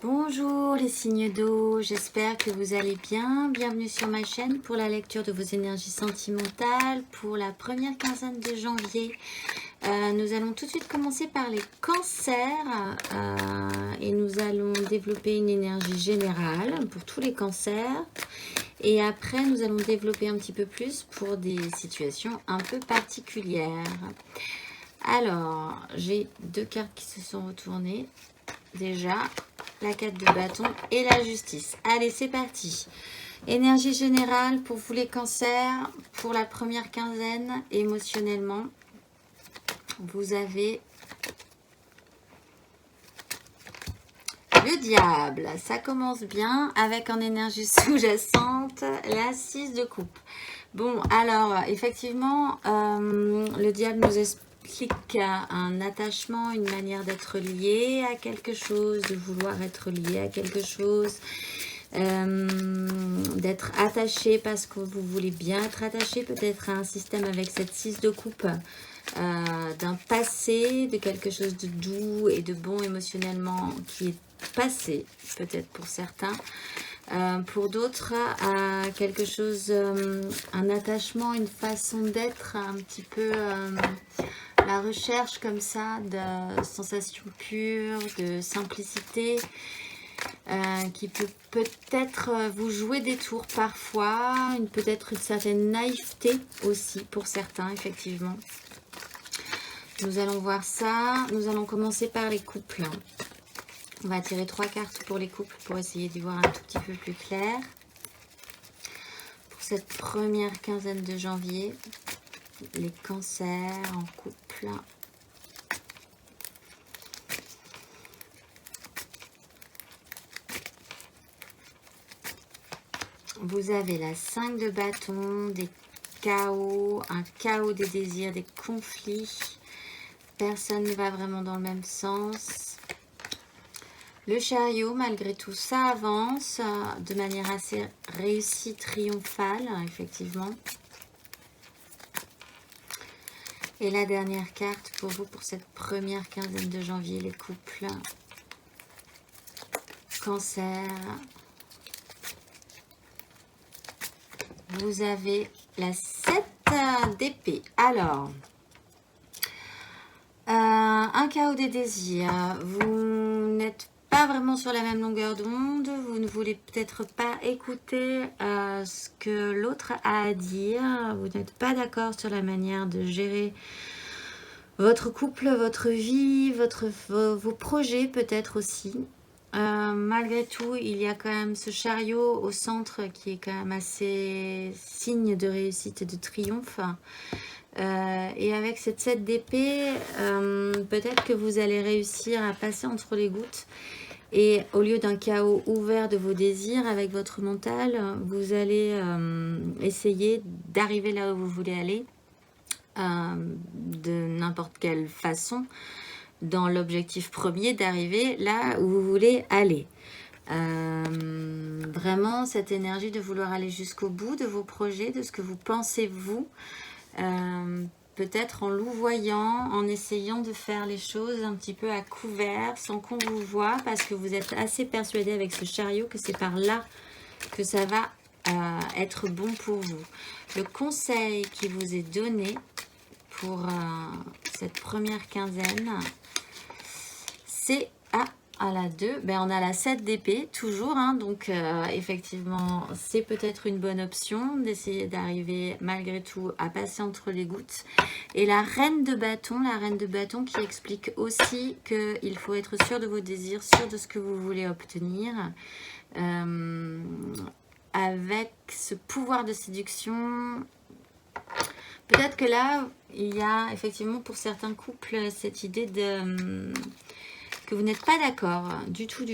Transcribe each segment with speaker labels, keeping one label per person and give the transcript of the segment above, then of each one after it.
Speaker 1: Bonjour les signes d'eau, j'espère que vous allez bien. Bienvenue sur ma chaîne pour la lecture de vos énergies sentimentales pour la première quinzaine de janvier. Nous allons tout de suite commencer par les cancers et nous allons développer une énergie générale pour tous les cancers. Et après, nous allons développer un petit peu plus pour des situations un peu particulières. Alors, j'ai deux cartes qui se sont retournées. Déjà, la 4 de bâton et la justice. Allez, c'est parti. Énergie générale pour vous les cancers, pour la première quinzaine, émotionnellement. Vous avez le diable. Ça commence bien avec en énergie sous-jacente la 6 de coupe. Bon, alors, effectivement, le diable nous explique un attachement, une manière d'être lié à quelque chose, de vouloir être lié à quelque chose, d'être attaché parce que vous voulez bien être attaché peut-être à un système avec cette 6 de coupe, d'un passé, de quelque chose de doux et de bon émotionnellement qui est passé, peut-être pour certains. Pour d'autres, à quelque chose, un attachement, une façon d'être, un petit peu la recherche comme ça de sensations pures, de simplicité, qui peut peut-être vous jouer des tours parfois, peut-être une certaine naïveté aussi pour certains, effectivement. Nous allons voir ça. Nous allons commencer par les couples. On va tirer 3 cartes pour les couples pour essayer d'y voir un tout petit peu plus clair. Pour cette première quinzaine de janvier, les cancers en couple. Vous avez la 5 de bâton, des chaos, un chaos des désirs, des conflits. Personne ne va vraiment dans le même sens. Le chariot, malgré tout, ça avance de manière assez réussie, triomphale, effectivement. Et la dernière carte pour vous, pour cette première quinzaine de janvier, les couples. Cancer. Vous avez la 7 d'épée. Alors, un chaos des désirs. Vous n'êtes pas vraiment sur la même longueur d'onde. Vous ne voulez peut-être pas écouter ce que l'autre a à dire. Vous n'êtes pas d'accord sur la manière de gérer votre couple, votre vie, vos projets peut-être aussi. Malgré tout, il y a quand même ce chariot au centre qui est quand même assez signe de réussite et de triomphe. Et avec cette 7 d'épée, peut-être que vous allez réussir à passer entre les gouttes. Et au lieu d'un chaos ouvert de vos désirs avec votre mental, vous allez essayer d'arriver là où vous voulez aller, de n'importe quelle façon, dans l'objectif premier d'arriver là où vous voulez aller. Vraiment cette énergie de vouloir aller jusqu'au bout de vos projets, de ce que vous pensez vous, peut-être en louvoyant, en essayant de faire les choses un petit peu à couvert, sans qu'on vous voie, parce que vous êtes assez persuadé avec ce chariot que c'est par là que ça va être bon pour vous. Le conseil qui vous est donné pour cette première quinzaine, c'est à la 2, ben on a la 7 d'épée toujours, hein, donc effectivement c'est peut-être une bonne option d'essayer d'arriver malgré tout à passer entre les gouttes. Et la reine de bâton qui explique aussi qu'il faut être sûr de vos désirs, sûr de ce que vous voulez obtenir, avec ce pouvoir de séduction. Peut-être que là il y a effectivement pour certains couples cette idée de que vous n'êtes pas d'accord du tout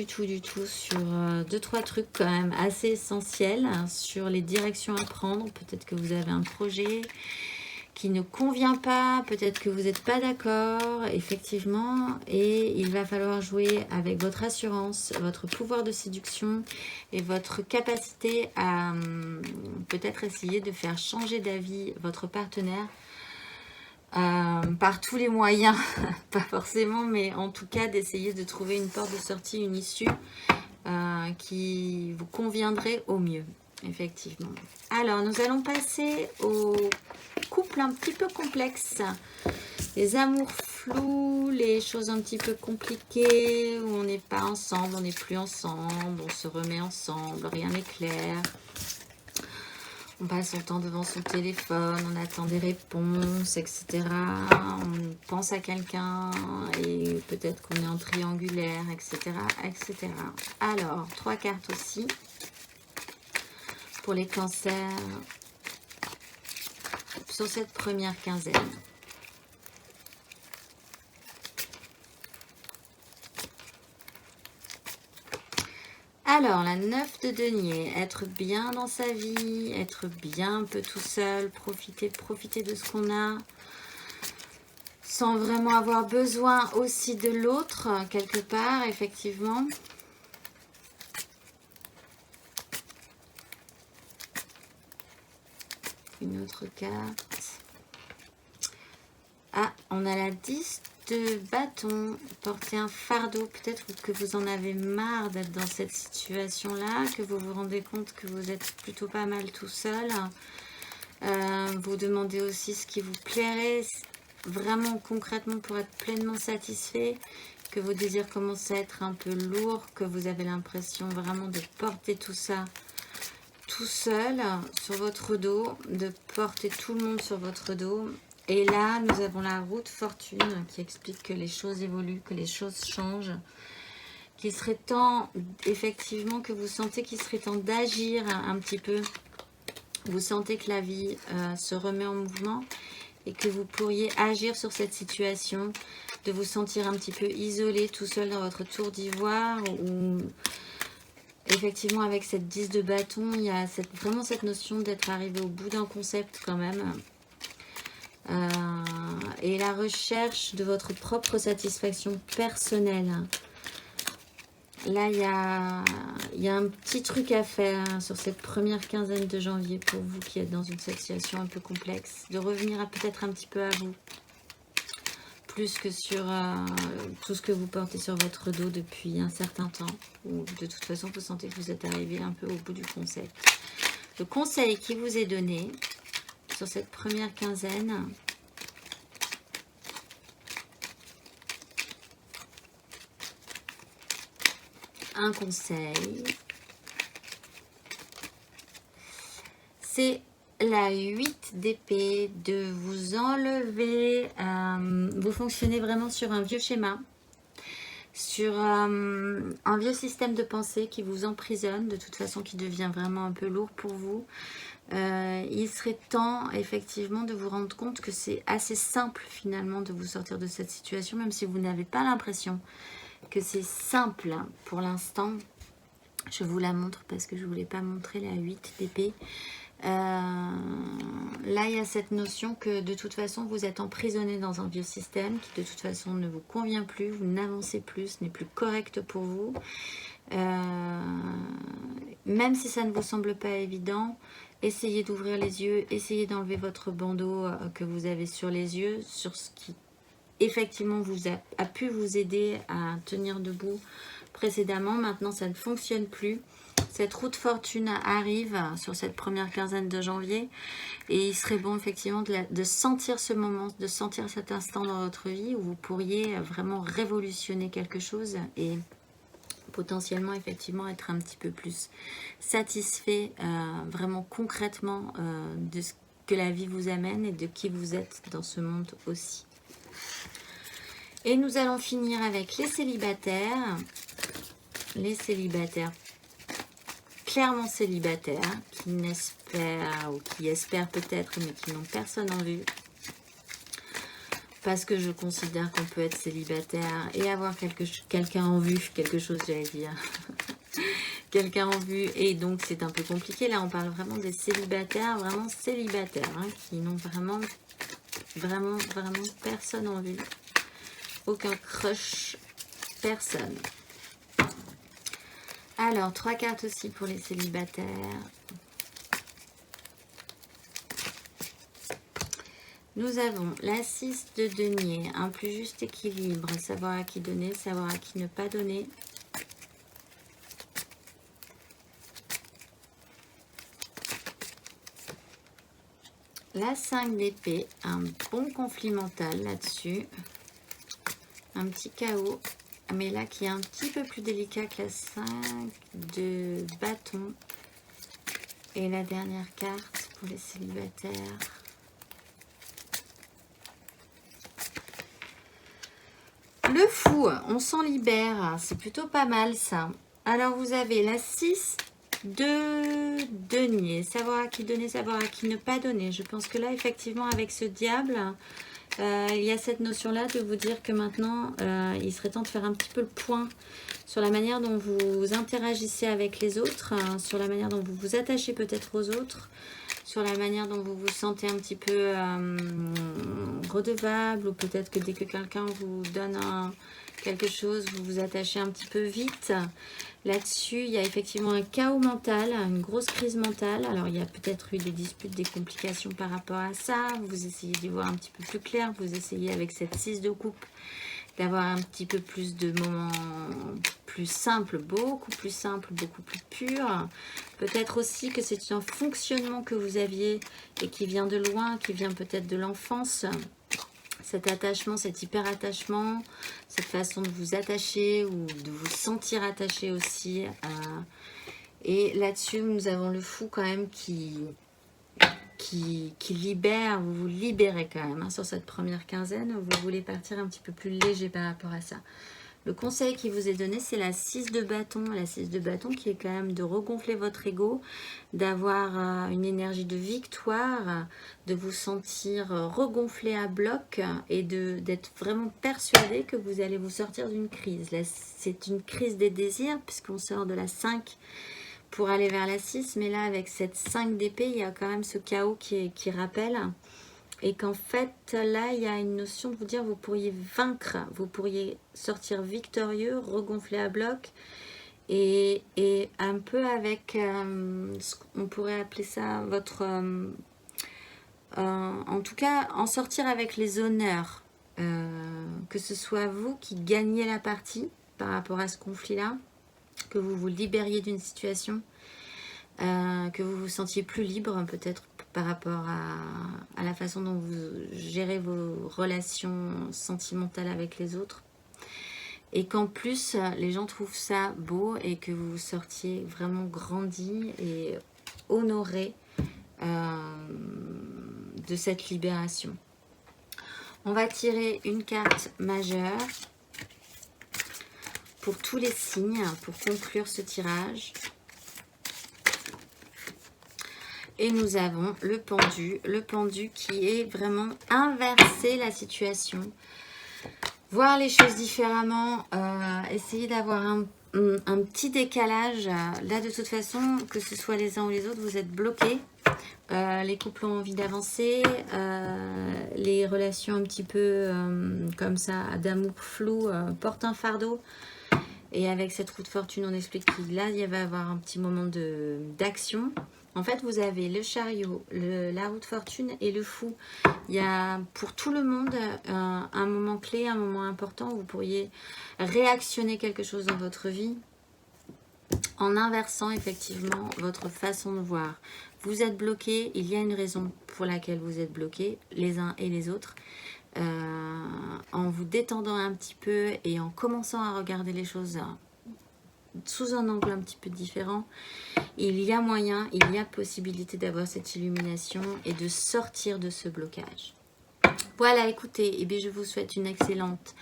Speaker 1: sur 2-3 trucs quand même assez essentiels, hein, sur les directions à prendre. Peut-être que vous avez un projet qui ne convient pas, peut-être que vous n'êtes pas d'accord, effectivement, et il va falloir jouer avec votre assurance, votre pouvoir de séduction et votre capacité à peut-être essayer de faire changer d'avis votre partenaire par tous les moyens, pas forcément, mais en tout cas d'essayer de trouver une porte de sortie, une issue qui vous conviendrait au mieux, effectivement. Alors, nous allons passer au couple un petit peu complexe, les amours flous, les choses un petit peu compliquées, où on n'est pas ensemble, on n'est plus ensemble, on se remet ensemble, rien n'est clair. On passe son temps devant son téléphone, on attend des réponses, etc. On pense à quelqu'un et peut-être qu'on est en triangulaire, etc., etc. Alors, 3 cartes aussi pour les cancers sur cette première quinzaine. Alors, la 9 de denier, être bien dans sa vie, être bien un peu tout seul, profiter de ce qu'on a, sans vraiment avoir besoin aussi de l'autre, quelque part, effectivement. Une autre carte. Ah, on a la 10 de bâton, porter un fardeau, peut-être que vous en avez marre d'être dans cette situation-là, que vous vous rendez compte que vous êtes plutôt pas mal tout seul. Vous demandez aussi ce qui vous plairait vraiment concrètement pour être pleinement satisfait, que vos désirs commencent à être un peu lourds, que vous avez l'impression vraiment de porter tout ça tout seul sur votre dos, de porter tout le monde sur votre dos. Et là, nous avons la roue de fortune qui explique que les choses évoluent, que les choses changent, qu'il serait temps, effectivement, que vous sentez qu'il serait temps d'agir un petit peu. Vous sentez que la vie se remet en mouvement et que vous pourriez agir sur cette situation, de vous sentir un petit peu isolé, tout seul dans votre tour d'ivoire, ou effectivement avec cette 10 de bâton, il y a vraiment cette notion d'être arrivé au bout d'un concept quand même. Et la recherche de votre propre satisfaction personnelle. Là, il y a un petit truc à faire sur cette première quinzaine de janvier pour vous qui êtes dans une situation un peu complexe. De revenir peut-être un petit peu à vous. Plus que sur tout ce que vous portez sur votre dos depuis un certain temps. Ou de toute façon, vous sentez que vous êtes arrivé un peu au bout du concept. Le conseil qui vous est donné sur cette première quinzaine, un conseil, c'est la 8 d'épée, de vous enlever, vous fonctionnez vraiment sur un vieux schéma, sur un vieux système de pensée qui vous emprisonne, de toute façon qui devient vraiment un peu lourd pour vous. Il serait temps effectivement de vous rendre compte que c'est assez simple finalement de vous sortir de cette situation, même si vous n'avez pas l'impression que c'est simple pour l'instant. Je vous la montre parce que je ne voulais pas montrer la 8 d'épée. Là, il y a cette notion que de toute façon, vous êtes emprisonné dans un vieux système qui de toute façon ne vous convient plus, vous n'avancez plus, ce n'est plus correct pour vous. Même si ça ne vous semble pas évident, essayez d'ouvrir les yeux, essayez d'enlever votre bandeau que vous avez sur les yeux, sur ce qui effectivement vous a pu vous aider à tenir debout précédemment. Maintenant, ça ne fonctionne plus. Cette roue de fortune arrive sur cette première quinzaine de janvier et il serait bon effectivement de sentir ce moment, de sentir cet instant dans votre vie où vous pourriez vraiment révolutionner quelque chose et potentiellement effectivement être un petit peu plus satisfait vraiment concrètement de ce que la vie vous amène et de qui vous êtes dans ce monde aussi. Et nous allons finir avec les célibataires. Les célibataires, clairement célibataires, qui n'espèrent ou qui espèrent peut-être, mais qui n'ont personne en vue. Parce que je considère qu'on peut être célibataire et avoir quelqu'un en vue, quelque chose j'allais dire. Quelqu'un en vue, et donc c'est un peu compliqué. Là, on parle vraiment des célibataires, vraiment célibataires, hein, qui n'ont vraiment personne en vue. Aucun crush, personne. Alors, 3 cartes aussi pour les célibataires. Nous avons la 6 de denier, un plus juste équilibre, savoir à qui donner, savoir à qui ne pas donner. La 5 d'épée, un bon conflit mental là-dessus. Un petit chaos, mais là qui est un petit peu plus délicat que la 5 de bâton. Et la dernière carte pour les célibataires. Le fou, on s'en libère, c'est plutôt pas mal ça. Alors vous avez la 6 de denier, savoir à qui donner, savoir à qui ne pas donner. Je pense que là effectivement avec ce diable, il y a cette notion-là de vous dire que maintenant il serait temps de faire un petit peu le point sur la manière dont vous interagissez avec les autres, sur la manière dont vous vous attachez peut-être aux autres, sur la manière dont vous vous sentez un petit peu redevable, ou peut-être que dès que quelqu'un vous donne quelque chose, vous vous attachez un petit peu vite. Là-dessus, il y a effectivement un chaos mental, une grosse crise mentale. Alors, il y a peut-être eu des disputes, des complications par rapport à ça. Vous essayez d'y voir un petit peu plus clair. Vous essayez avec cette 6 de coupe d'avoir un petit peu plus de moments plus simples, beaucoup plus simples, beaucoup plus purs. Peut-être aussi que c'est un fonctionnement que vous aviez et qui vient de loin, qui vient peut-être de l'enfance. Cet attachement, cet hyper-attachement, cette façon de vous attacher ou de vous sentir attaché aussi. Et là-dessus, nous avons le fou quand même qui libère, vous vous libérez quand même sur cette première quinzaine. Vous voulez partir un petit peu plus léger par rapport à ça. Le conseil qui vous est donné, c'est la 6 de bâton. La 6 de bâton qui est quand même de regonfler votre ego, d'avoir une énergie de victoire, de vous sentir regonflé à bloc et d'être vraiment persuadé que vous allez vous sortir d'une crise. C'est une crise des désirs puisqu'on sort de la 5 pour aller vers la 6. Mais là, avec cette 5 d'épée, il y a quand même ce chaos qui rappelle. Et qu'en fait, là, il y a une notion de vous dire, vous pourriez vaincre, vous pourriez sortir victorieux, regonfler à bloc, et un peu avec, on pourrait appeler ça votre, en tout cas, en sortir avec les honneurs, que ce soit vous qui gagnez la partie par rapport à ce conflit-là, que vous vous libériez d'une situation, que vous vous sentiez plus libre peut-être par rapport à la façon dont vous gérez vos relations sentimentales avec les autres. Et qu'en plus, les gens trouvent ça beau et que vous sortiez vraiment grandi et honoré de cette libération. On va tirer une carte majeure pour tous les signes, pour conclure ce tirage. Et nous avons le pendu qui est vraiment inverser la situation, voir les choses différemment, essayer d'avoir un petit décalage. Là, de toute façon, que ce soit les uns ou les autres, vous êtes bloqués. Les couples ont envie d'avancer, les relations un petit peu comme ça, d'amour flou, portent un fardeau. Et avec cette roue de fortune, on explique qu'il là, il va y avoir un petit moment d'action. En fait, vous avez le chariot, la roue de fortune et le fou. Il y a pour tout le monde un moment clé, un moment important où vous pourriez réactionner quelque chose dans votre vie en inversant effectivement votre façon de voir. Vous êtes bloqué, il y a une raison pour laquelle vous êtes bloqués, les uns et les autres. En vous détendant un petit peu et en commençant à regarder les choses sous un angle un petit peu différent, il y a moyen, il y a possibilité d'avoir cette illumination et de sortir de ce blocage. Voilà, écoutez, eh bien, je vous souhaite une excellente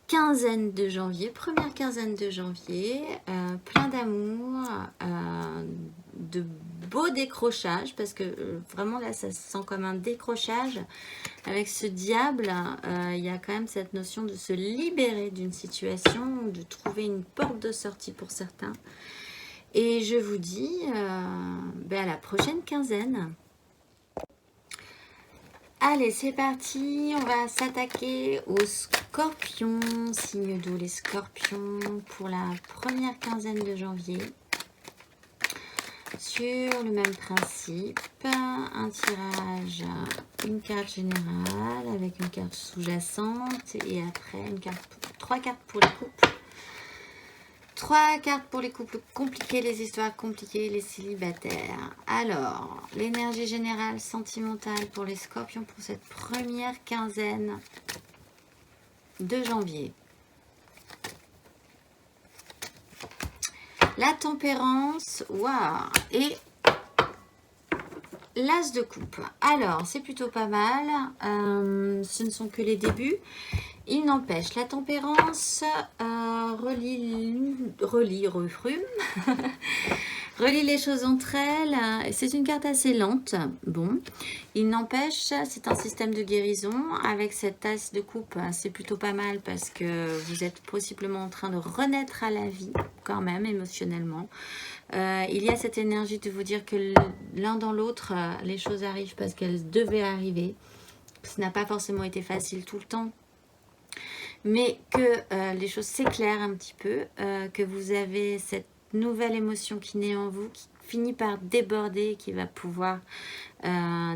Speaker 1: quinzaine de janvier, première quinzaine de janvier, plein d'amour, de beaux décrochages, parce que vraiment là ça se sent comme un décrochage. Avec ce diable, il y a quand même cette notion de se libérer d'une situation, de trouver une porte de sortie pour certains. Et je vous dis à la prochaine quinzaine. Allez, c'est parti, on va s'attaquer aux scorpions, signe d'eau, les scorpions, pour la première quinzaine de janvier. Sur le même principe, un tirage, une carte générale avec une carte sous-jacente et après une carte, 3 cartes pour les couples. 3 cartes pour les couples compliqués, les histoires compliquées, les célibataires. Alors, l'énergie générale sentimentale pour les scorpions pour cette première quinzaine de janvier. La tempérance, waouh, et l'as de coupe. Alors, c'est plutôt pas mal. Ce ne sont que les débuts. Il n'empêche, la tempérance relie les choses entre elles. C'est une carte assez lente. Bon, il n'empêche, c'est un système de guérison. Avec cette tasse de coupe, c'est plutôt pas mal parce que vous êtes possiblement en train de renaître à la vie, quand même, émotionnellement. Il y a cette énergie de vous dire que l'un dans l'autre, les choses arrivent parce qu'elles devaient arriver. Ce n'a pas forcément été facile tout le temps. Mais que les choses s'éclairent un petit peu, que vous avez cette nouvelle émotion qui naît en vous, qui finit par déborder, qui va pouvoir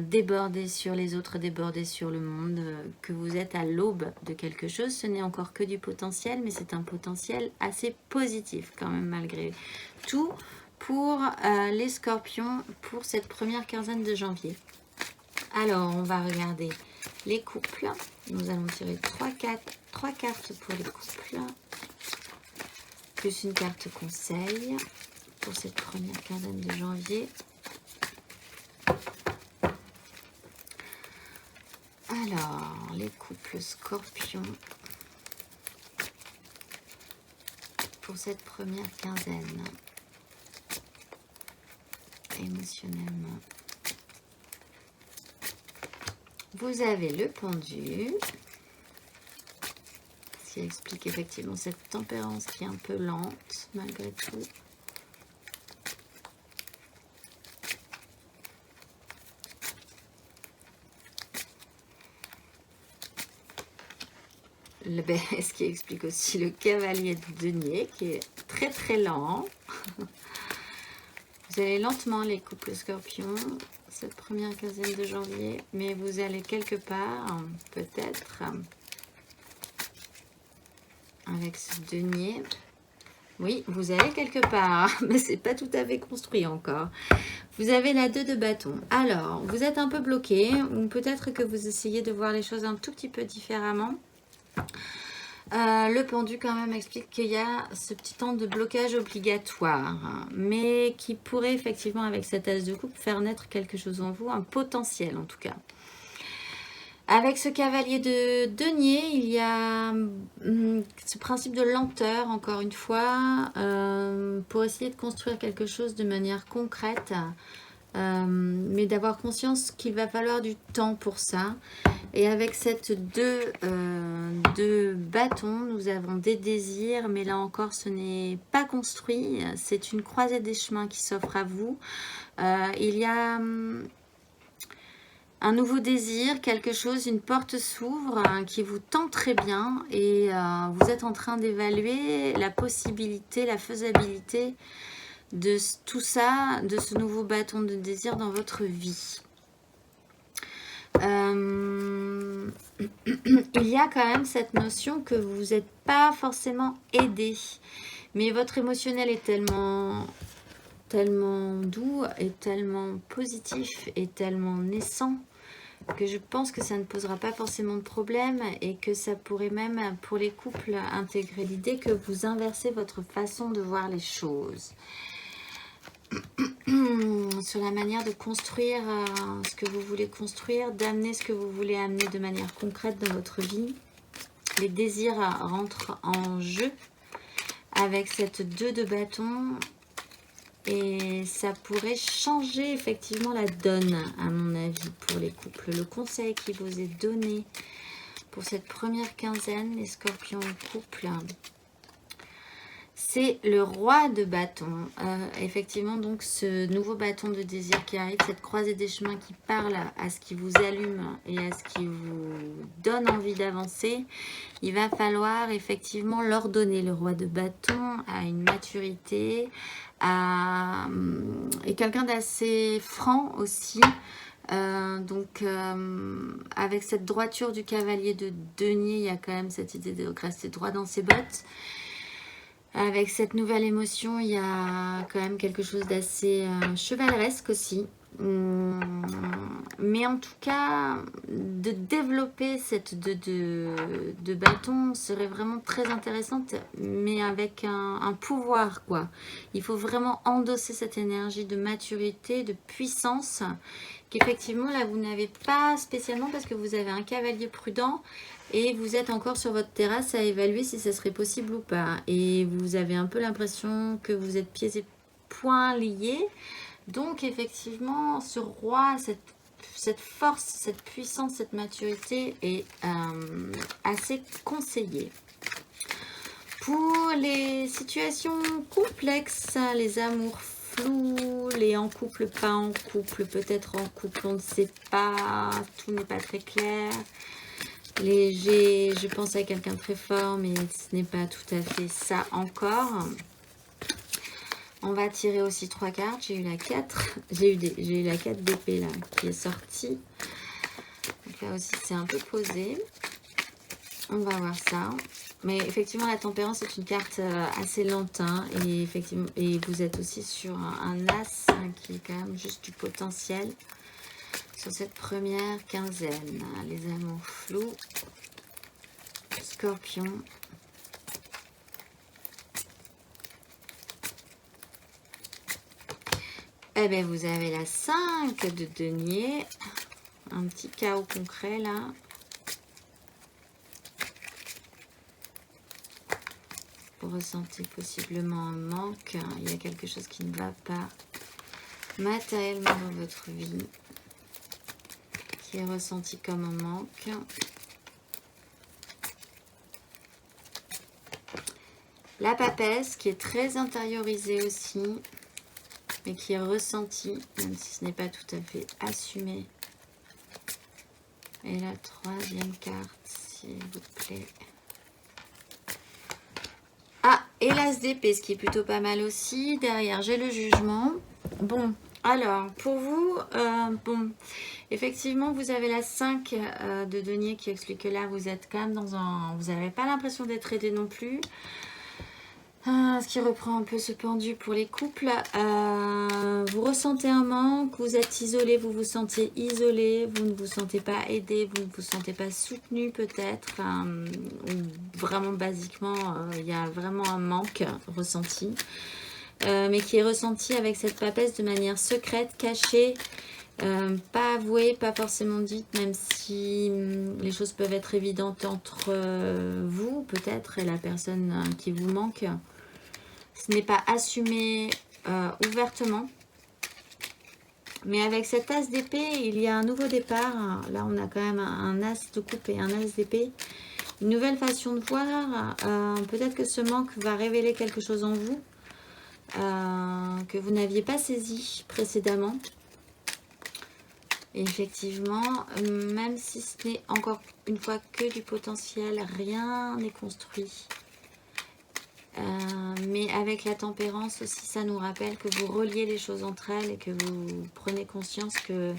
Speaker 1: déborder sur les autres, déborder sur le monde, que vous êtes à l'aube de quelque chose. Ce n'est encore que du potentiel, mais c'est un potentiel assez positif quand même malgré tout pour les scorpions pour cette première quinzaine de janvier. Alors, on va regarder les couples. Nous allons tirer 3 cartes pour les couples, plus une carte conseil pour cette première quinzaine de janvier. Alors, les couples scorpions pour cette première quinzaine, émotionnellement. Vous avez le pendu, ce qui explique effectivement cette tempérance qui est un peu lente malgré tout. Ce qui explique aussi le cavalier de denier qui est très très lent. Vous allez lentement les couples scorpions cette première quinzaine de janvier, mais vous allez quelque part, peut-être, avec ce denier. Oui, vous allez quelque part, mais c'est pas tout à fait construit encore. Vous avez la 2 de bâton. Alors, vous êtes un peu bloqué, ou peut-être que vous essayez de voir les choses un tout petit peu différemment. Le pendu quand même explique qu'il y a ce petit temps de blocage obligatoire, mais qui pourrait effectivement avec cette as de coupe faire naître quelque chose en vous, un potentiel en tout cas. Avec ce cavalier de denier, il y a ce principe de lenteur encore une fois, pour essayer de construire quelque chose de manière concrète, mais d'avoir conscience qu'il va falloir du temps pour ça. Et avec cette 2 bâtons, nous avons des désirs, mais là encore, ce n'est pas construit. C'est une croisée des chemins qui s'offre à vous. Il y a un nouveau désir, quelque chose, une porte s'ouvre qui vous tente très bien. Et vous êtes en train d'évaluer la possibilité, la faisabilité de tout ça, de ce nouveau bâton de désir dans votre vie. Il y a quand même cette notion que vous n'êtes pas forcément aidé, mais votre émotionnel est tellement doux et tellement positif et tellement naissant que je pense que ça ne posera pas forcément de problème et que ça pourrait même pour les couples intégrer l'idée que vous inversez votre façon de voir les choses. Sur la manière de construire ce que vous voulez construire, d'amener ce que vous voulez amener de manière concrète dans votre vie. Les désirs rentrent en jeu avec cette 2 de bâton et ça pourrait changer effectivement la donne à mon avis pour les couples. Le conseil qui vous est donné pour cette première quinzaine, les scorpions en couple, C'est le roi de bâton. Effectivement, donc, ce nouveau bâton de désir qui arrive, cette croisée des chemins qui parle à ce qui vous allume et à ce qui vous donne envie d'avancer, il va falloir effectivement leur donner. Le roi de bâton à une maturité, et quelqu'un d'assez franc aussi. Avec cette droiture du cavalier de denier, il y a quand même cette idée de rester droit dans ses bottes. Avec cette nouvelle émotion, il y a quand même quelque chose d'assez chevaleresque aussi. Mais en tout cas, de développer cette de bâton serait vraiment très intéressante, mais avec un pouvoir, quoi. Il faut vraiment endosser cette énergie de maturité, de puissance, qu'effectivement, là, vous n'avez pas spécialement parce que vous avez un cavalier prudent et vous êtes encore sur votre terrasse à évaluer si ça serait possible ou pas. Et vous avez un peu l'impression que vous êtes pieds et poings liés. Donc, effectivement, ce roi, cette force, cette puissance, cette maturité est assez conseillée. Pour les situations complexes, les amours flous, les en couple, pas en couple, peut-être en couple, on ne sait pas, tout n'est pas très clair. Je pense à quelqu'un de très fort, mais ce n'est pas tout à fait ça encore. On va tirer aussi 3 cartes. J'ai eu la 4. J'ai eu la 4 d'épée là qui est sortie. Donc là aussi c'est un peu posé. On va voir ça. Mais effectivement la tempérance est une carte assez lente. Hein, et effectivement, et vous êtes aussi sur un as qui est quand même juste du potentiel. Sur cette première quinzaine. Les amours flous. Scorpion. Eh bien, vous avez la 5 de denier. Un petit chaos concret, là. Vous ressentez possiblement un manque. Il y a quelque chose qui ne va pas matériellement dans votre vie. Qui est ressenti comme un manque. La papesse, qui est très intériorisée aussi. Mais qui est ressenti, même si ce n'est pas tout à fait assumé. Et la troisième carte, s'il vous plaît. Ah, et l'as d'épée, ce qui est plutôt pas mal aussi. Derrière, j'ai le jugement. Bon, alors, pour vous, effectivement, vous avez la 5 de denier qui explique que là, vous êtes quand même dans un... Vous n'avez pas l'impression d'être aidé non plus. Ce qui reprend un peu ce pendu pour les couples. Vous ressentez un manque, vous êtes isolé, vous vous sentez isolé, vous ne vous sentez pas aidé, vous ne vous sentez pas soutenu peut-être. Vraiment basiquement, il y a vraiment un manque ressenti. Mais qui est ressenti avec cette papesse de manière secrète, cachée, pas avouée, pas forcément dite, même si les choses peuvent être évidentes entre vous peut-être et la personne qui vous manque. Ce n'est pas assumé ouvertement. Mais avec cet as d'épée, il y a un nouveau départ. Là, on a quand même un as de coupe et un as d'épée. Une nouvelle façon de voir. Peut-être que ce manque va révéler quelque chose en vous que vous n'aviez pas saisi précédemment. Et effectivement, même si ce n'est encore une fois que du potentiel, rien n'est construit. Mais avec la tempérance aussi, ça nous rappelle que vous reliez les choses entre elles et que vous prenez conscience que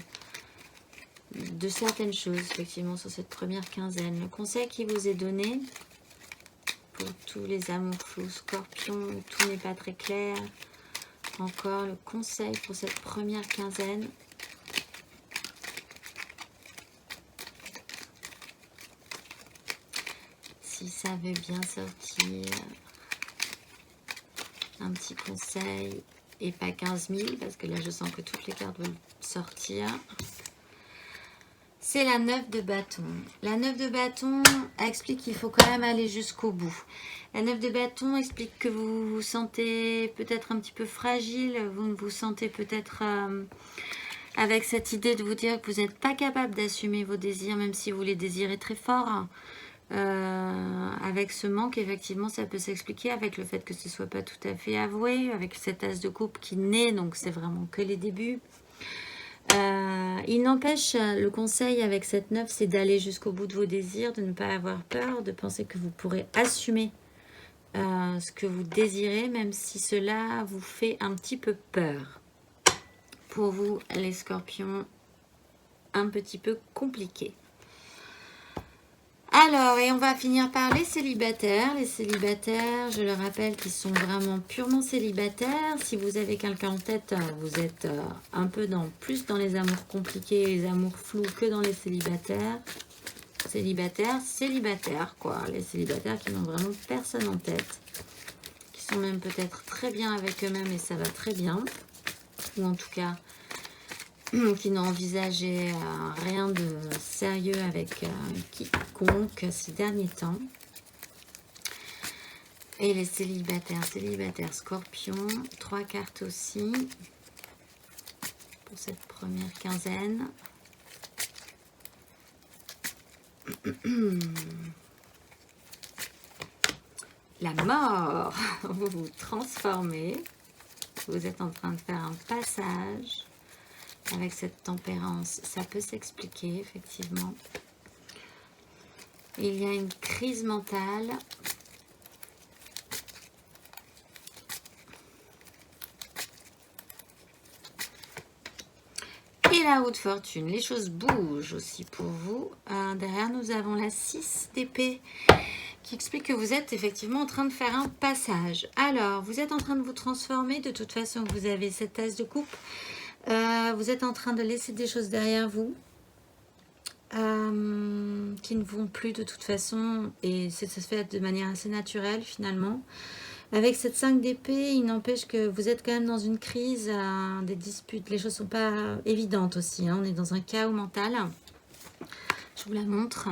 Speaker 1: de certaines choses, effectivement, sur cette première quinzaine. Le conseil qui vous est donné pour tous les amours flous, scorpions, où tout n'est pas très clair. Encore le conseil pour cette première quinzaine. Si ça veut bien sortir... Un petit conseil et pas 15 000 parce que là je sens que toutes les cartes veulent sortir. C'est la 9 de bâton. La 9 de bâton explique qu'il faut quand même aller jusqu'au bout. La 9 de bâton explique que vous vous sentez peut-être un petit peu fragile. Vous vous sentez peut-être avec cette idée de vous dire que vous n'êtes pas capable d'assumer vos désirs même si vous les désirez très fort. Avec ce manque, effectivement, ça peut s'expliquer avec le fait que ce ne soit pas tout à fait avoué, avec cet as de coupe qui naît, donc c'est vraiment que les débuts. Il n'empêche, le conseil avec cette 9, c'est d'aller jusqu'au bout de vos désirs, de ne pas avoir peur, de penser que vous pourrez assumer ce que vous désirez, même si cela vous fait un petit peu peur. Pour vous, les scorpions, un petit peu compliqué. Alors, et on va finir par les célibataires. Les célibataires, je le rappelle, qui sont vraiment purement célibataires. Si vous avez quelqu'un en tête, vous êtes un peu plus dans les amours compliqués, les amours flous que dans les célibataires. Célibataires, quoi. Les célibataires qui n'ont vraiment personne en tête. Qui sont même peut-être très bien avec eux-mêmes et ça va très bien. Ou en tout cas, qui n'ont envisagé rien de sérieux avec quiconque ces derniers temps. Et les célibataires scorpions, 3 cartes aussi pour cette première quinzaine. La mort, vous vous transformez, vous êtes en train de faire un passage. Avec cette tempérance, ça peut s'expliquer, effectivement. Il y a une crise mentale. Et la haute fortune. Les choses bougent aussi pour vous. Derrière, nous avons la 6 d'épée qui explique que vous êtes effectivement en train de faire un passage. Alors, vous êtes en train de vous transformer. De toute façon, vous avez cette as de coupe. Vous êtes en train de laisser des choses derrière vous qui ne vont plus de toute façon et ça se fait de manière assez naturelle finalement. Avec cette 5 d'épée, il n'empêche que vous êtes quand même dans une crise, des disputes, les choses ne sont pas évidentes aussi, hein. On est dans un chaos mental. Je vous la montre.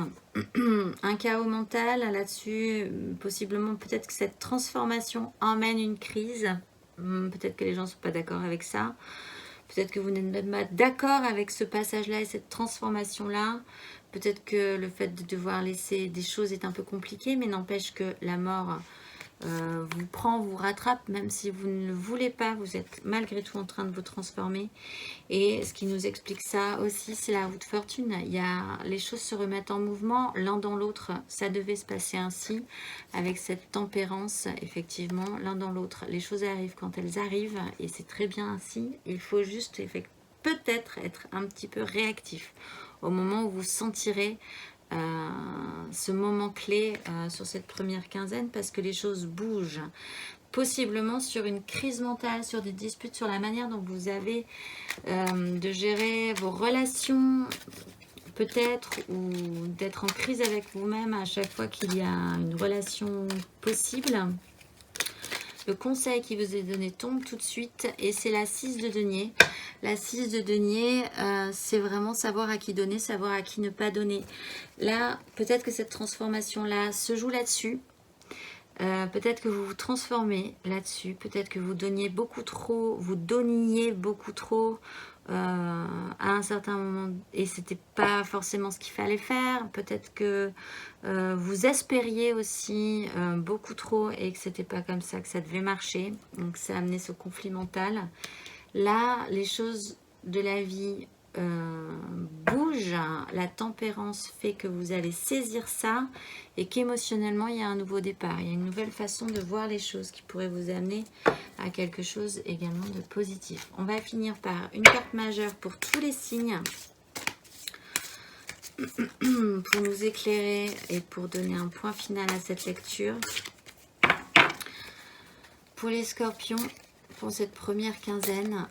Speaker 1: Un chaos mental là-dessus, possiblement peut-être que cette transformation emmène une crise. Peut-être que les gens ne sont pas d'accord avec ça. Peut-être que vous n'êtes même pas d'accord avec ce passage-là et cette transformation-là. Peut-être que le fait de devoir laisser des choses est un peu compliqué, mais n'empêche que la mort vous prend, vous rattrape, même si vous ne le voulez pas, vous êtes malgré tout en train de vous transformer. Et ce qui nous explique ça aussi, c'est la haute fortune. Les choses se remettent en mouvement, l'un dans l'autre. Ça devait se passer ainsi, avec cette tempérance, effectivement, l'un dans l'autre. Les choses arrivent quand elles arrivent, et c'est très bien ainsi. Il faut juste peut-être être un petit peu réactif au moment où vous sentirez ce moment clé sur cette première quinzaine, parce que les choses bougent. Possiblement sur une crise mentale, sur des disputes, sur la manière dont vous avez de gérer vos relations, peut-être, ou d'être en crise avec vous-même à chaque fois qu'il y a une relation possible. Le conseil qui vous est donné tombe tout de suite et c'est la 6 de denier. La 6 de denier, c'est vraiment savoir à qui donner, savoir à qui ne pas donner. Là, peut-être que cette transformation-là se joue là-dessus. Peut-être que vous vous transformez là-dessus. Peut-être que vous donniez beaucoup trop à un certain moment et c'était pas forcément ce qu'il fallait faire. Peut-être que vous espériez aussi beaucoup trop et que c'était pas comme ça que ça devait marcher. Donc ça a amené ce conflit mental. Là, les choses de la vie bougent. La tempérance fait que vous allez saisir ça et qu'émotionnellement, il y a un nouveau départ. Il y a une nouvelle façon de voir les choses qui pourrait vous amener à quelque chose également de positif. On va finir par une carte majeure pour tous les signes pour nous éclairer et pour donner un point final à cette lecture. Pour les scorpions, pour cette première quinzaine,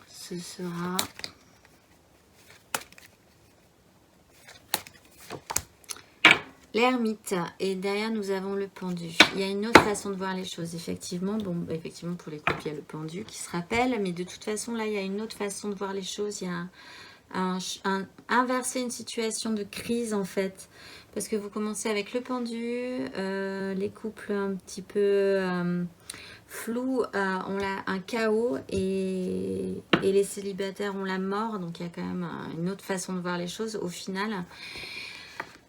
Speaker 1: ce sera l'ermite et derrière nous avons le pendu. Il y a une autre façon de voir les choses, effectivement. Bon, effectivement pour les couples il y a le pendu qui se rappelle, mais de toute façon là il y a une autre façon de voir les choses. Il y a inverser une situation de crise en fait, parce que vous commencez avec le pendu, les couples un petit peu flous ont un chaos et les célibataires ont la mort, donc il y a quand même une autre façon de voir les choses au final.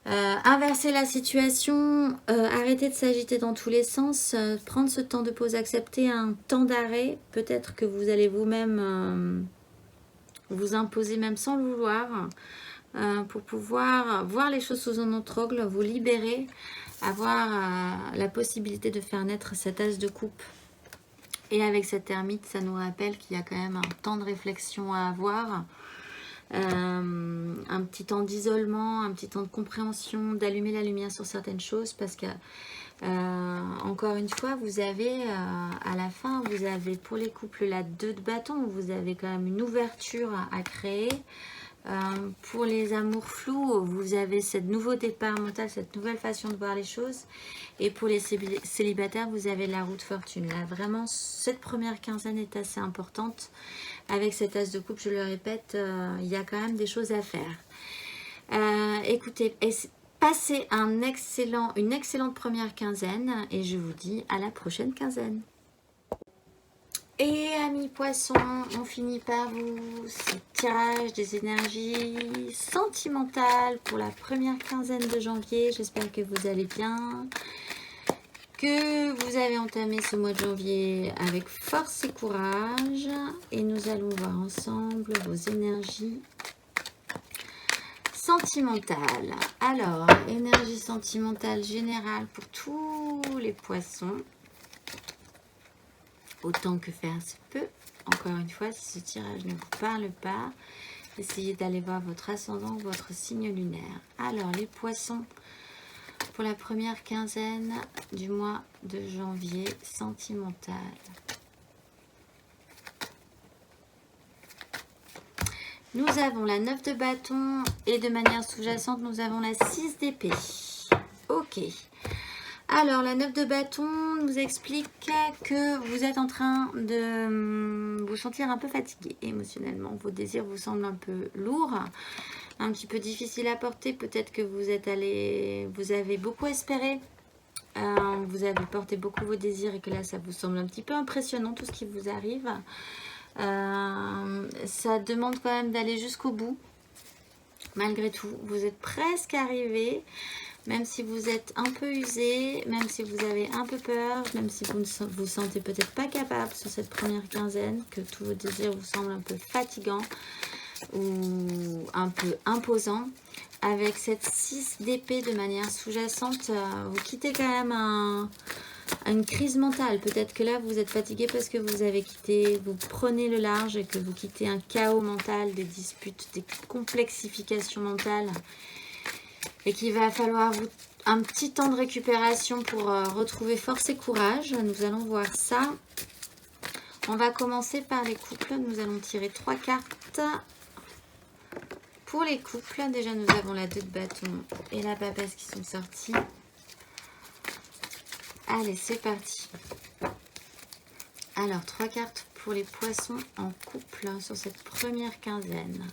Speaker 1: Inverser la situation, arrêter de s'agiter dans tous les sens, prendre ce temps de pause, accepter un temps d'arrêt. Peut-être que vous allez vous-même vous imposer, même sans le vouloir, pour pouvoir voir les choses sous un autre angle, vous libérer, avoir la possibilité de faire naître cet as de coupe. Et avec cette ermite, ça nous rappelle qu'il y a quand même un temps de réflexion à avoir. Un petit temps d'isolement, un petit temps de compréhension, d'allumer la lumière sur certaines choses, parce que encore une fois, vous avez à la fin, vous avez pour les couples la 2 de bâton, vous avez quand même une ouverture à créer. Pour les amours flous, vous avez cette nouveau départ mental, cette nouvelle façon de voir les choses. Et pour les célibataires, vous avez la roue de fortune. Là, vraiment, cette première quinzaine est assez importante. Avec cet as de coupe, je le répète, il y a quand même des choses à faire. Écoutez, passez une excellente première quinzaine. Et je vous dis à la prochaine quinzaine. Et amis poissons, on finit par vous ce tirage des énergies sentimentales pour la première quinzaine de janvier. J'espère que vous allez bien, que vous avez entamé ce mois de janvier avec force et courage. Et nous allons voir ensemble vos énergies sentimentales. Alors, énergie sentimentale générale pour tous les poissons. Autant que faire se peut. Encore une fois, si ce tirage ne vous parle pas, essayez d'aller voir votre ascendant ou votre signe lunaire. Alors, les poissons, pour la première quinzaine du mois de janvier, sentimental. Nous avons la 9 de bâton et de manière sous-jacente, nous avons la 6 d'épée. Ok. Alors, la 9 de bâton nous explique que vous êtes en train de vous sentir un peu fatigué émotionnellement. Vos désirs vous semblent un peu lourds, un petit peu difficiles à porter. Peut-être que vous avez beaucoup espéré, vous avez porté beaucoup vos désirs et que là, ça vous semble un petit peu impressionnant tout ce qui vous arrive. Ça demande quand même d'aller jusqu'au bout. Malgré tout, vous êtes presque arrivé. Même si vous êtes un peu usé, même si vous avez un peu peur, même si vous ne vous sentez peut-être pas capable sur cette première quinzaine, que tous vos désirs vous semblent un peu fatigants ou un peu imposants, avec cette 6 d'épée de manière sous-jacente, vous quittez quand même une crise mentale. Peut-être que là, vous êtes fatigué parce que vous prenez le large et que vous quittez un chaos mental, des disputes, des complexifications mentales. Et qu'il va falloir un petit temps de récupération pour retrouver force et courage. Nous allons voir ça. On va commencer par les couples. Nous allons tirer 3 cartes pour les couples. Déjà, nous avons la 2 de bâton et la papesse qui sont sortis. Allez, c'est parti. Alors, 3 cartes pour les poissons en couple sur cette première quinzaine.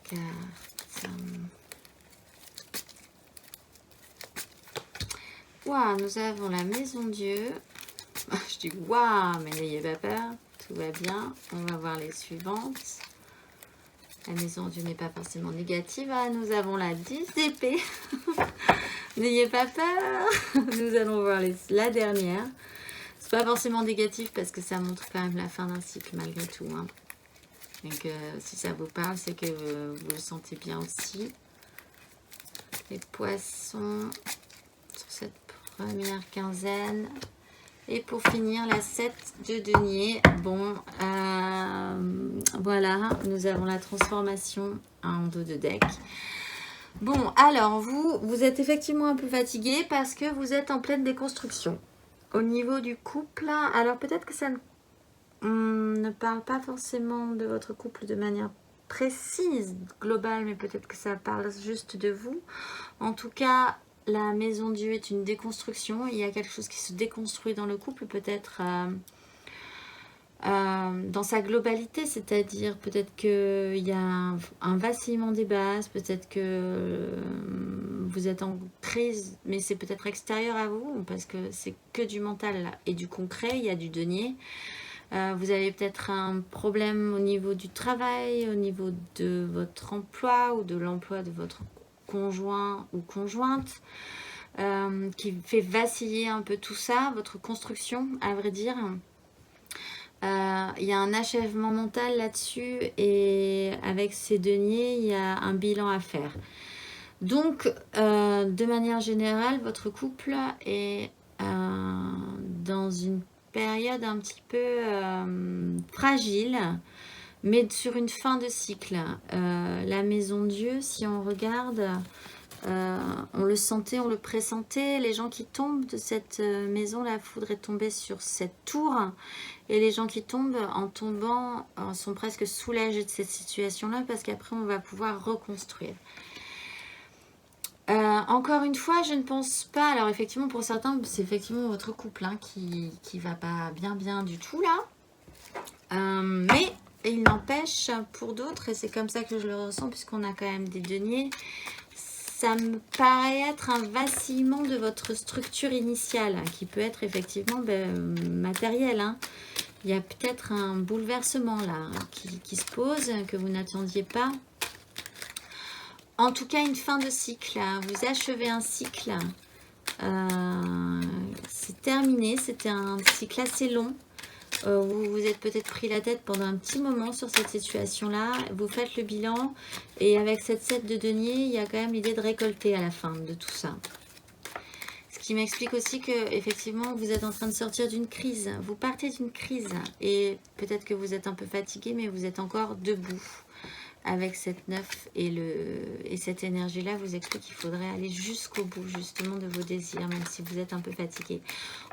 Speaker 1: Cartes. Waouh, nous avons la maison Dieu. Je dis waouh, mais n'ayez pas peur, tout va bien. On va voir les suivantes. La maison Dieu n'est pas forcément négative. Ah, nous avons la 10 d'épée. N'ayez pas peur. Nous allons voir la dernière. C'est pas forcément négatif parce que ça montre quand même la fin d'un cycle malgré tout. Hein. Donc, si ça vous parle, c'est que vous le sentez bien aussi. Les poissons sur cette première quinzaine. Et pour finir, la 7 de denier. Bon, voilà, nous avons la transformation en dos de deck. Bon, alors, vous êtes effectivement un peu fatigué parce que vous êtes en pleine déconstruction. Au niveau du couple, alors peut-être que ça ne parle pas forcément de votre couple de manière précise, globale, mais peut-être que ça parle juste de vous. En tout cas, la maison Dieu est une déconstruction. Il y a quelque chose qui se déconstruit dans le couple, peut-être dans sa globalité, c'est-à-dire peut-être qu'il y a un vacillement des bases, peut-être que vous êtes en crise, mais c'est peut-être extérieur à vous, parce que c'est que du mental là, et du concret, il y a du denier. Vous avez peut-être un problème au niveau du travail, au niveau de votre emploi ou de l'emploi de votre conjoint ou conjointe, qui fait vaciller un peu tout ça, votre construction, à vrai dire. Il y a un achèvement mental là-dessus, et avec ces deniers, il y a un bilan à faire. Donc, de manière générale, votre couple est dans une période un petit peu fragile, mais sur une fin de cycle. La maison Dieu, si on regarde, on le sentait, on le pressentait. Les gens qui tombent de cette maison, la foudre est tombée sur cette tour. Et les gens qui tombent, en tombant, sont presque soulagés de cette situation-là, parce qu'après, on va pouvoir reconstruire. Encore une fois, je ne pense pas... Alors effectivement, pour certains, c'est effectivement votre couple qui va pas bien du tout là. Mais il n'empêche, pour d'autres, et c'est comme ça que je le ressens, puisqu'on a quand même des deniers, ça me paraît être un vacillement de votre structure initiale, qui peut être effectivement matériel. Il y a peut-être un bouleversement là qui se pose, que vous n'attendiez pas. En tout cas, une fin de cycle. Vous achevez un cycle. C'est terminé. C'était un cycle assez long. Vous vous êtes peut-être pris la tête pendant un petit moment sur cette situation-là. Vous faites le bilan. Et avec cette 7 de denier, il y a quand même l'idée de récolter à la fin de tout ça. Ce qui m'explique aussi que effectivement vous êtes en train de sortir d'une crise. Vous partez d'une crise. Et peut-être que vous êtes un peu fatigué, mais vous êtes encore debout. Avec cette 9 et cette énergie-là vous explique qu'il faudrait aller jusqu'au bout justement de vos désirs, même si vous êtes un peu fatigué.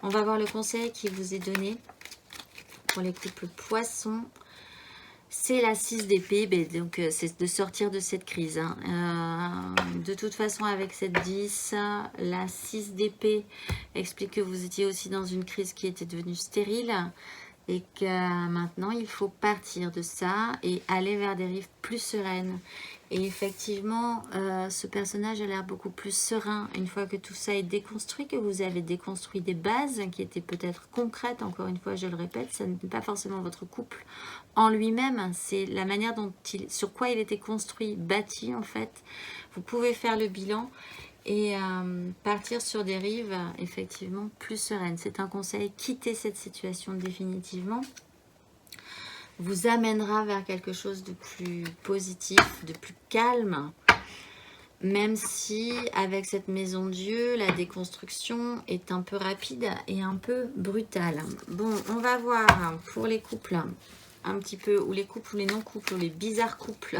Speaker 1: On va voir le conseil qui vous est donné pour les couples poissons. C'est la 6 d'épée, donc c'est de sortir de cette crise. De toute façon, avec cette 10, la 6 d'épée explique que vous étiez aussi dans une crise qui était devenue stérile. Et que maintenant, il faut partir de ça et aller vers des rives plus sereines. Et effectivement, ce personnage a l'air beaucoup plus serein une fois que tout ça est déconstruit, que vous avez déconstruit des bases qui étaient peut-être concrètes. Encore une fois, je le répète, ça n'est pas forcément votre couple en lui-même. C'est la manière sur quoi il était construit, bâti en fait. Vous pouvez faire le bilan et partir sur des rives effectivement plus sereines. C'est un conseil, quitter cette situation définitivement vous amènera vers quelque chose de plus positif, de plus calme, même si avec cette maison Dieu, la déconstruction est un peu rapide et un peu brutale. Bon, on va voir pour les couples un petit peu, ou les couples ou les non-couples, ou les bizarres couples,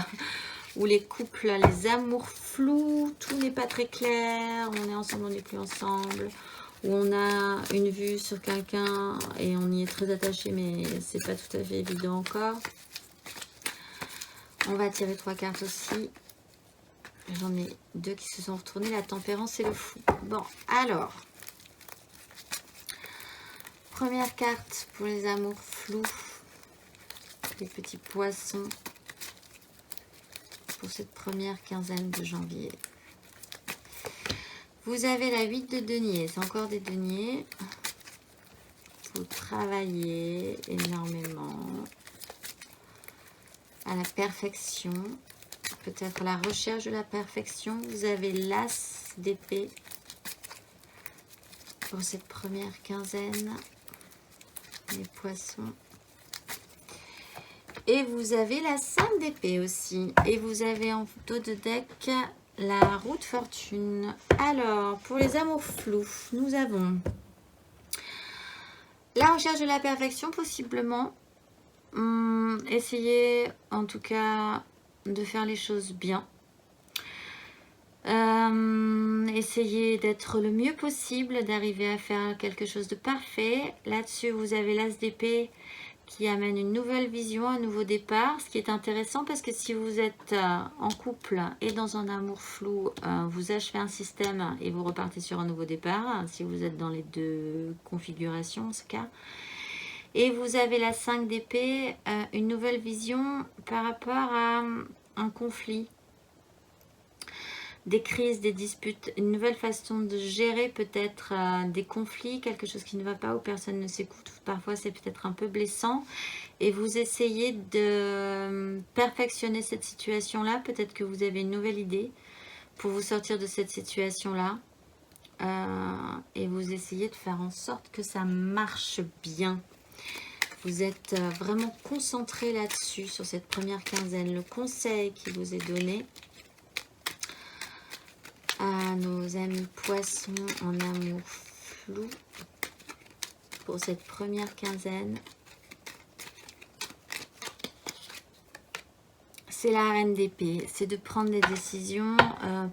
Speaker 1: ou les couples, les amours flous, tout n'est pas très clair, on est ensemble, on n'est plus ensemble, où on a une vue sur quelqu'un et on y est très attaché, mais c'est pas tout à fait évident encore. On va tirer 3 cartes aussi. J'en ai 2 qui se sont retournées, la tempérance et le fou. Bon, alors, première carte pour les amours flous, les petits poissons, pour cette première quinzaine de janvier. Vous avez la 8 de denier, c'est encore des deniers. Vous travaillez énormément à la perfection, peut-être la recherche de la perfection. Vous avez l'as d'épée pour cette première quinzaine, les poissons. Et vous avez la 5 d'épée aussi. Et vous avez en dos de deck la roue de fortune. Alors, pour les amours flous, nous avons la recherche de la perfection, possiblement. Essayez, en tout cas, de faire les choses bien. Essayez d'être le mieux possible, d'arriver à faire quelque chose de parfait. Là-dessus, vous avez l'as d'épée qui amène une nouvelle vision, un nouveau départ, ce qui est intéressant parce que si vous êtes en couple et dans un amour flou, vous achevez un système et vous repartez sur un nouveau départ, si vous êtes dans les deux configurations en ce cas. Et vous avez la 5 d'épée, une nouvelle vision par rapport à un conflit. des crises, des disputes, une nouvelle façon de gérer peut-être des conflits, quelque chose qui ne va pas où personne ne s'écoute. Parfois, c'est peut-être un peu blessant. Et vous essayez de perfectionner cette situation-là. Peut-être que vous avez une nouvelle idée pour vous sortir de cette situation-là. Et vous essayez de faire en sorte que ça marche bien. Vous êtes vraiment concentré là-dessus, sur cette première quinzaine. Le conseil qui vous est donné à nos amis poissons en amour flou pour cette première quinzaine, c'est la reine d'épée. C'est de prendre des décisions,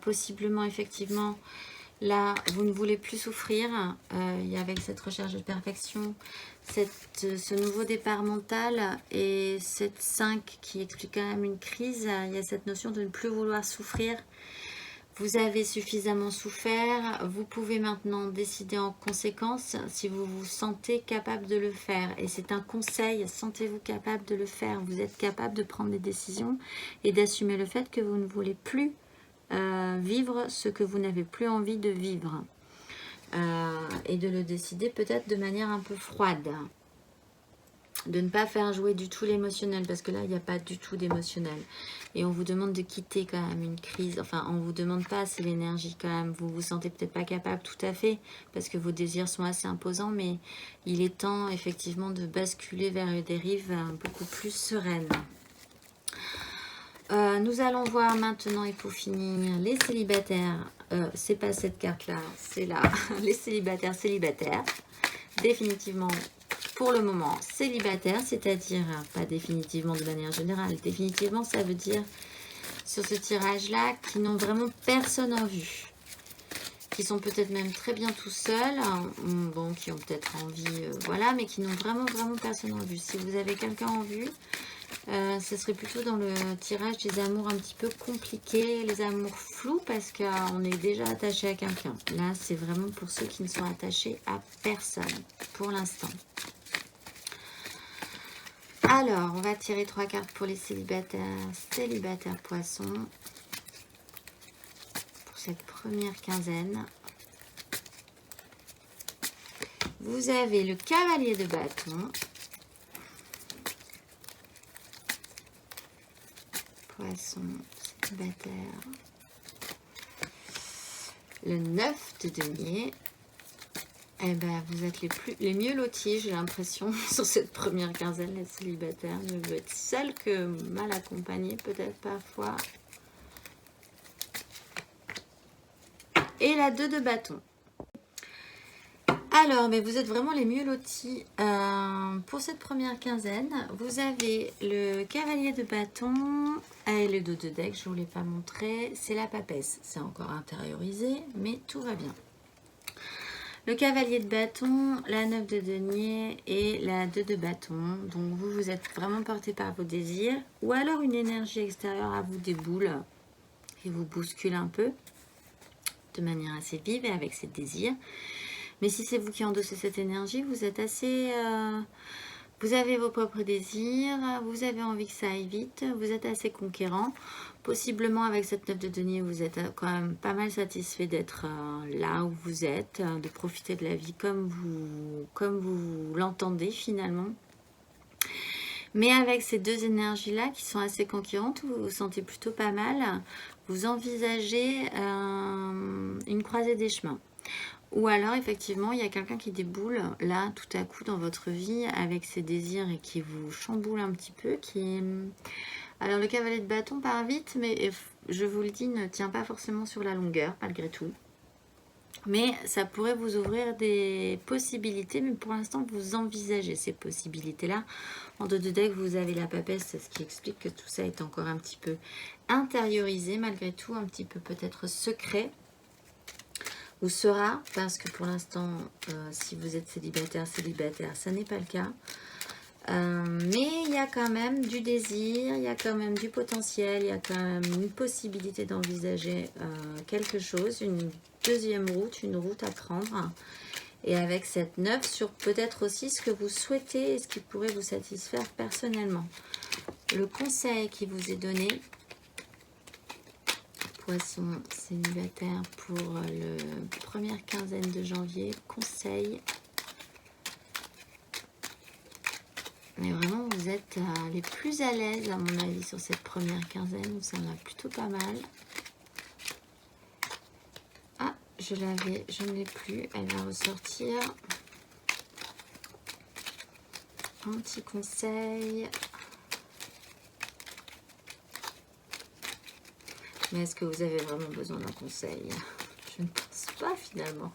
Speaker 1: possiblement effectivement. Là, vous ne voulez plus souffrir. Avec cette recherche de perfection, ce nouveau départ mental et cette 5 qui explique quand même une crise, il y a cette notion de ne plus vouloir souffrir. Vous avez suffisamment souffert. Vous pouvez maintenant décider en conséquence si vous vous sentez capable de le faire. Et c'est un conseil, sentez-vous capable de le faire. Vous êtes capable de prendre des décisions et d'assumer le fait que vous ne voulez plus vivre ce que vous n'avez plus envie de vivre. Et de le décider peut-être de manière un peu froide. De ne pas faire jouer du tout l'émotionnel, parce que là, il n'y a pas du tout d'émotionnel. Et on vous demande de quitter quand même une crise. Enfin, on ne vous demande pas assez l'énergie quand même. Vous vous sentez peut-être pas capable tout à fait, parce que vos désirs sont assez imposants, mais il est temps effectivement de basculer vers une dérive beaucoup plus sereine. Nous allons voir maintenant, et pour finir, les célibataires. C'est pas cette carte-là, c'est là. Les célibataires. Définitivement, pour le moment, célibataires, c'est-à-dire, pas définitivement de manière générale. Définitivement, ça veut dire, sur ce tirage-là, qui n'ont vraiment personne en vue. Qui sont peut-être même très bien tout seuls. Bon, qui ont peut-être envie, voilà, mais qui n'ont vraiment personne en vue. Si vous avez quelqu'un en vue, ce serait plutôt dans le tirage des amours un petit peu compliqués, les amours flous, parce qu'on est déjà attaché à quelqu'un. Là, c'est vraiment pour ceux qui ne sont attachés à personne, pour l'instant. Alors, on va tirer 3 cartes pour les célibataires poissons, pour cette première quinzaine. Vous avez le cavalier de bâton. Poisson, célibataire. Le 9 de denier. Eh ben, vous êtes les mieux lotis, j'ai l'impression, sur cette première quinzaine, les célibataires. Ne veut être seul que mal accompagné, peut-être parfois. Et la 2 de bâton. Alors, mais vous êtes vraiment les mieux lotis. Pour cette première quinzaine, vous avez le cavalier de bâton et le 2 de deck, je ne vous l'ai pas montré. C'est la papesse, c'est encore intériorisé, mais tout va bien. Le cavalier de bâton, la 9 de denier et la 2 de bâton. Donc vous êtes vraiment porté par vos désirs. Ou alors une énergie extérieure à vous déboule et vous bouscule un peu de manière assez vive et avec ses désirs. Mais si c'est vous qui endossez cette énergie, vous êtes assez... vous avez vos propres désirs, vous avez envie que ça aille vite, vous êtes assez conquérant. Possiblement avec cette 9 de denier, vous êtes quand même pas mal satisfait d'être là où vous êtes, de profiter de la vie comme vous l'entendez finalement. Mais avec ces deux énergies-là qui sont assez conquérantes, vous vous sentez plutôt pas mal, vous envisagez une croisée des chemins. Ou alors, effectivement, il y a quelqu'un qui déboule, là, tout à coup, dans votre vie, avec ses désirs et qui vous chamboule un petit peu. Alors, le cavalier de bâton part vite, mais je vous le dis, ne tient pas forcément sur la longueur, malgré tout. Mais ça pourrait vous ouvrir des possibilités, mais pour l'instant, vous envisagez ces possibilités-là. En 2 de deck, vous avez la papesse, c'est ce qui explique que tout ça est encore un petit peu intériorisé, malgré tout, un petit peu peut-être secret. Ou sera, parce que pour l'instant, si vous êtes célibataire, ça n'est pas le cas. Mais il y a quand même du désir, il y a quand même du potentiel, il y a quand même une possibilité d'envisager quelque chose, une deuxième route, une route à prendre. Et avec cette 9 sur peut-être aussi ce que vous souhaitez et ce qui pourrait vous satisfaire personnellement. Le conseil qui vous est donné poissons célibataires pour la première quinzaine de janvier. Conseil. Mais vraiment, vous êtes les plus à l'aise, à mon avis, sur cette première quinzaine. Ça va plutôt pas mal. Ah, je l'avais, je ne l'ai plus. Elle va ressortir. Un petit conseil. Mais est-ce que vous avez vraiment besoin d'un conseil? Je ne pense pas finalement.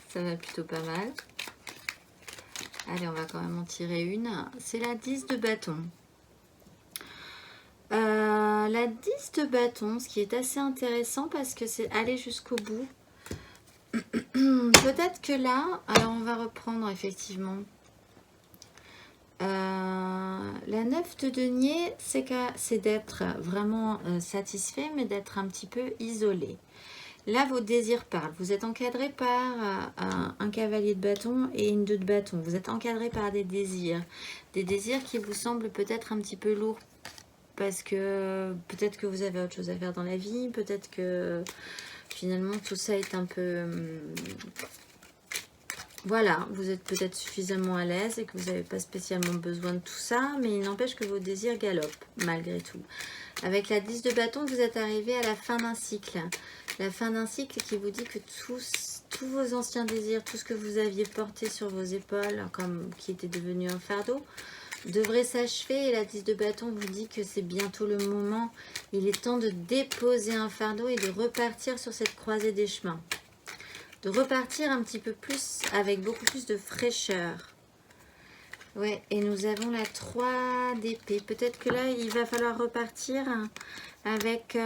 Speaker 1: Ça va plutôt pas mal. Allez, on va quand même en tirer une. C'est la 10 de bâton. La 10 de bâton, ce qui est assez intéressant parce que c'est aller jusqu'au bout. Peut-être que là, alors on va reprendre effectivement. La 9 de denier, c'est d'être vraiment satisfait, mais d'être un petit peu isolé. Là, vos désirs parlent. Vous êtes encadré par un cavalier de bâton et une 2 de bâton. Vous êtes encadré par des désirs. Des désirs qui vous semblent peut-être un petit peu lourds. Parce que peut-être que vous avez autre chose à faire dans la vie. Peut-être que finalement, tout ça est un peu... Voilà, vous êtes peut-être suffisamment à l'aise et que vous n'avez pas spécialement besoin de tout ça, mais il n'empêche que vos désirs galopent, malgré tout. Avec la 10 de bâton, vous êtes arrivé à la fin d'un cycle. La fin d'un cycle qui vous dit que tous vos anciens désirs, tout ce que vous aviez porté sur vos épaules, comme qui était devenu un fardeau, devrait s'achever. Et la 10 de bâton vous dit que c'est bientôt le moment. Il est temps de déposer un fardeau et de repartir sur cette croisée des chemins. De repartir un petit peu plus, avec beaucoup plus de fraîcheur. Ouais, et nous avons la 3 d'épée. Peut-être que là, il va falloir repartir avec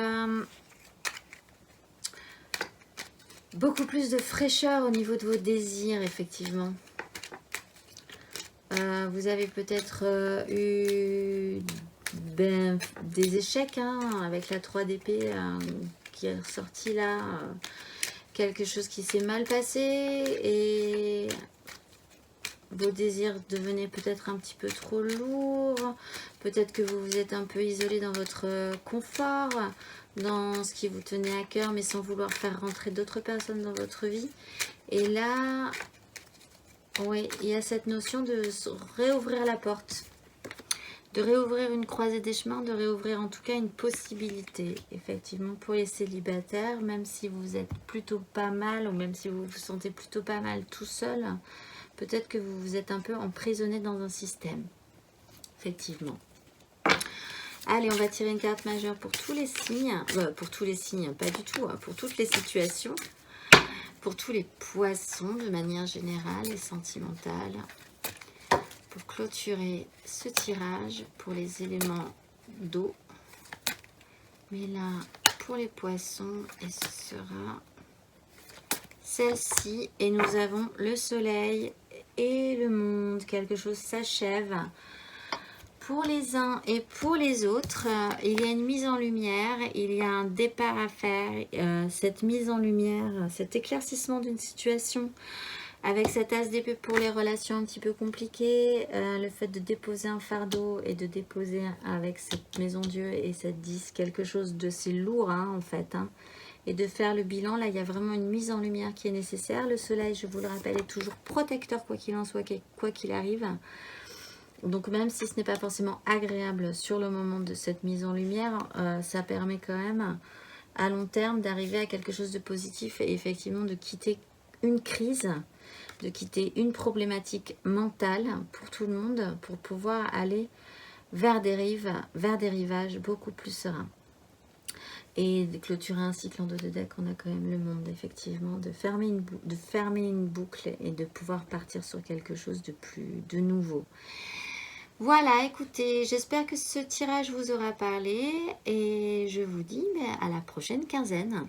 Speaker 1: beaucoup plus de fraîcheur au niveau de vos désirs, effectivement. Vous avez peut-être eu des échecs avec la 3 d'épée qui est ressortie là. Quelque chose qui s'est mal passé et vos désirs devenaient peut-être un petit peu trop lourds. Peut-être que vous vous êtes un peu isolé dans votre confort, dans ce qui vous tenait à cœur, mais sans vouloir faire rentrer d'autres personnes dans votre vie. Et là, oui, il y a cette notion de réouvrir la porte. De réouvrir une croisée des chemins, de réouvrir en tout cas une possibilité, effectivement, pour les célibataires, même si vous êtes plutôt pas mal, ou même si vous vous sentez plutôt pas mal tout seul, peut-être que vous vous êtes un peu emprisonné dans un système, effectivement. Allez, on va tirer une carte majeure pour tous les signes, pour tous les signes, pas du tout, pour toutes les situations, pour tous les poissons de manière générale et sentimentale. Pour clôturer ce tirage pour les éléments d'eau. Mais là, pour les poissons, et ce sera celle-ci. Et nous avons le soleil et le monde. Quelque chose s'achève. Pour les uns et pour les autres, il y a une mise en lumière, il y a un départ à faire. Cette mise en lumière, cet éclaircissement d'une situation, avec cette as d'épée pour les relations un petit peu compliquées, le fait de déposer un fardeau et de déposer avec cette maison Dieu et cette 10 quelque chose de si lourd en fait. Et de faire le bilan, là il y a vraiment une mise en lumière qui est nécessaire. Le soleil, je vous le rappelle, est toujours protecteur quoi qu'il en soit, quoi qu'il arrive. Donc même si ce n'est pas forcément agréable sur le moment de cette mise en lumière, ça permet quand même à long terme d'arriver à quelque chose de positif et effectivement de quitter une crise, de quitter une problématique mentale pour tout le monde pour pouvoir aller vers des rivages beaucoup plus sereins. Et de clôturer un cycle en 2 de deck, on a quand même le monde, effectivement, de fermer une boucle et de pouvoir partir sur quelque chose de nouveau. Voilà, écoutez, j'espère que ce tirage vous aura parlé et je vous dis à la prochaine quinzaine.